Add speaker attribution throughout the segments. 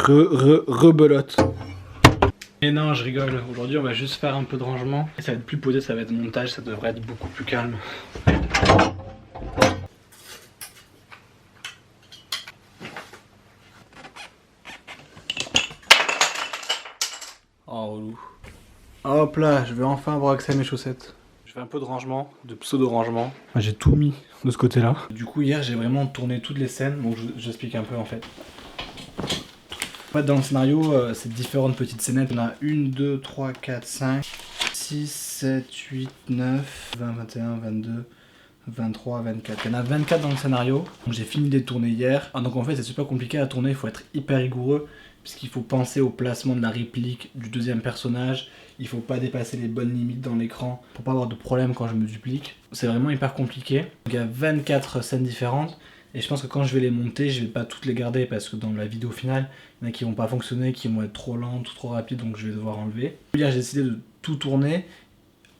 Speaker 1: Rebelote. Et non, je rigole. Aujourd'hui, on va juste faire un peu de rangement. Et ça va être plus posé, ça va être montage, ça devrait être beaucoup plus calme. Oh, relou. Hop là, je vais enfin avoir accès à mes chaussettes. Je fais un peu de rangement, de pseudo-rangement. Enfin, j'ai tout mis de ce côté-là. Du coup, hier, j'ai vraiment tourné toutes les scènes, donc j'explique un peu en fait. En fait, dans le scénario, c'est différentes petites scénettes. On a 1, 2, 3, 4, 5, 6, 7, 8, 9, 20, 21, 22, 23, 24. Il y en a 24 dans le scénario. Donc j'ai fini de les tourner hier. Ah, donc en fait, c'est super compliqué à tourner, il faut être hyper rigoureux. Puisqu'il faut penser au placement de la réplique du deuxième personnage. Il faut pas dépasser les bonnes limites dans l'écran pour pas avoir de problème quand je me duplique. C'est vraiment hyper compliqué. Donc, il y a 24 scènes différentes. Et je pense que quand je vais les monter, je vais pas toutes les garder parce que dans la vidéo finale, il y en a qui vont pas fonctionner, qui vont être trop lentes ou trop rapides, donc je vais devoir enlever. Hier, j'ai décidé de tout tourner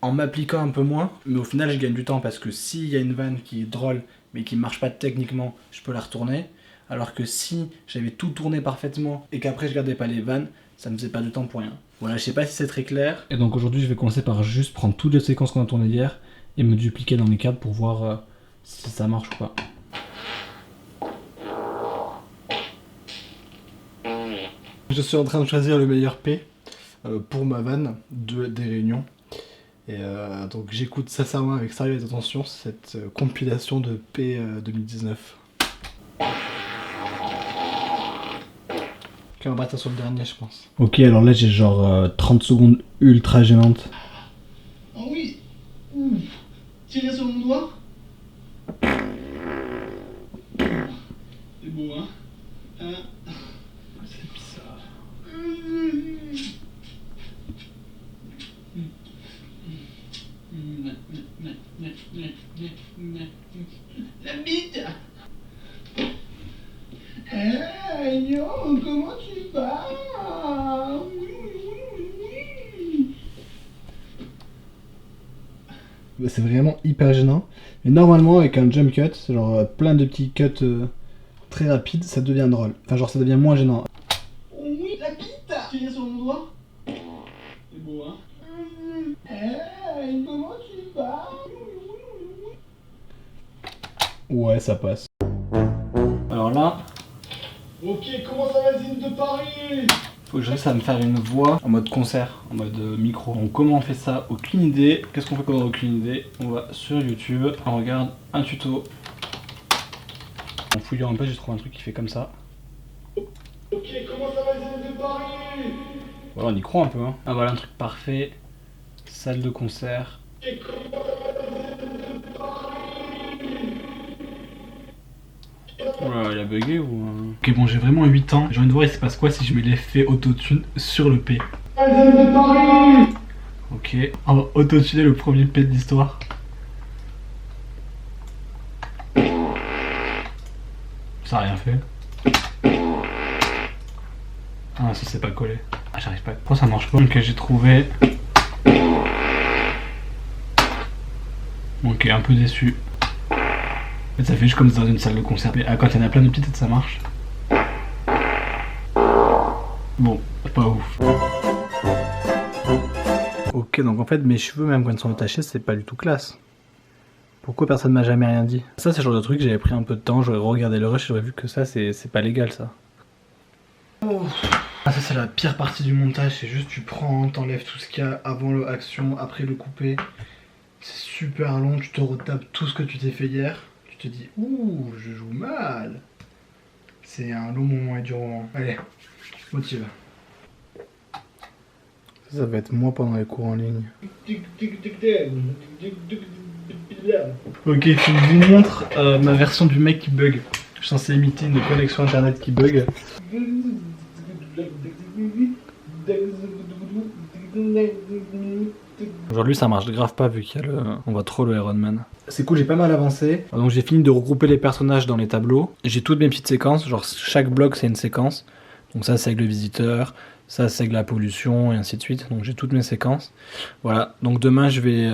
Speaker 1: en m'appliquant un peu moins, mais au final, je gagne du temps parce que s'il y a une vanne qui est drôle mais qui marche pas techniquement, je peux la retourner. Alors que si j'avais tout tourné parfaitement et qu'après je gardais pas les vannes, ça me faisait pas de temps pour rien. Voilà, je sais pas si c'est très clair. Et donc aujourd'hui, je vais commencer par juste prendre toutes les séquences qu'on a tournées hier et me dupliquer dans les cadres pour voir si ça marche ou pas. Je suis en train de choisir le meilleur P pour ma vanne des réunions. Et donc j'écoute sincèrement avec sérieux et attention cette compilation de P 2019. Ok, on va partir sur le dernier, je pense. Ok, alors là j'ai genre 30 secondes ultra gênantes.
Speaker 2: Oh oui. Ouf. Tirer sur mon doigt. C'est beau, hein.
Speaker 1: C'est bizarre.
Speaker 2: La bite. Hey, yo, comment tu vas? Oui, oui, oui, oui.
Speaker 1: C'est vraiment hyper gênant. Mais normalement, avec un jump cut, genre plein de petits cuts très rapides, ça devient drôle. Enfin, genre ça devient moins gênant.
Speaker 2: Oh oui, la bite. Tirer sur mon doigt. C'est beau, hein. Hey, comment tu vas?
Speaker 1: Ouais, ça passe. Alors là,
Speaker 2: Ok, comment ça va, Zine de Paris?
Speaker 1: faut que je réussisse à me faire une voix en mode concert, en mode micro. Donc comment on fait ça? Aucune idée. Qu'est-ce qu'on fait quand on a aucune idée? On va sur YouTube, on regarde un tuto. En fouillant un peu, j'ai trouvé un truc qui fait comme ça.
Speaker 2: Ok, comment ça va, Zine de Paris?
Speaker 1: Voilà, on y croit un peu. Hein. Ah voilà, un truc parfait. Salle de concert.
Speaker 2: Ok, comment ça va, Zine de Paris?
Speaker 1: Oula, il a bugué ou... Ok, bon, j'ai vraiment 8 ans. J'ai envie de voir il se passe quoi si je mets l'effet autotune sur le P.
Speaker 2: Zine de Paris.
Speaker 1: Ok, on va autotuner le premier P de l'histoire. Ça a rien fait. Ah, ça s'est pas collé. Ah, j'arrive pas. Pourquoi ça marche pas? Ok, j'ai trouvé. Ok, un peu déçu. En fait, ça fait juste comme dans une salle de concert. Mais quand il y en a plein de petites, ça marche. Bon, pas ouf. Ok, donc en fait, mes cheveux, même quand ils sont attachés, c'est pas du tout classe. Pourquoi personne m'a jamais rien dit? Ça, c'est le genre de truc, j'avais pris un peu de temps, j'aurais regardé le rush, j'aurais vu que ça, c'est pas légal, ça. Oh. Ah, ça, c'est la pire partie du montage, c'est juste tu prends, t'enlèves tout ce qu'il y a avant l'action, après le couper. C'est super long, tu te retapes tout ce que tu t'es fait hier. Tu te dis, ouh, je joue mal. C'est un long moment et dur moment. Allez, motive. Ça va être moi pendant les cours en ligne. Ok, il faut que je vous montre ma version du mec qui bug. Je suis censé imiter une connexion internet qui bug. Aujourd'hui ça marche grave pas vu qu'il y a on voit trop le Iron Man. C'est cool, j'ai pas mal avancé. Donc j'ai fini de regrouper les personnages dans les tableaux. J'ai toutes mes petites séquences, genre chaque bloc c'est une séquence. Donc ça c'est avec le visiteur, ça c'est avec la pollution et ainsi de suite. Donc j'ai toutes mes séquences. Voilà, donc demain je vais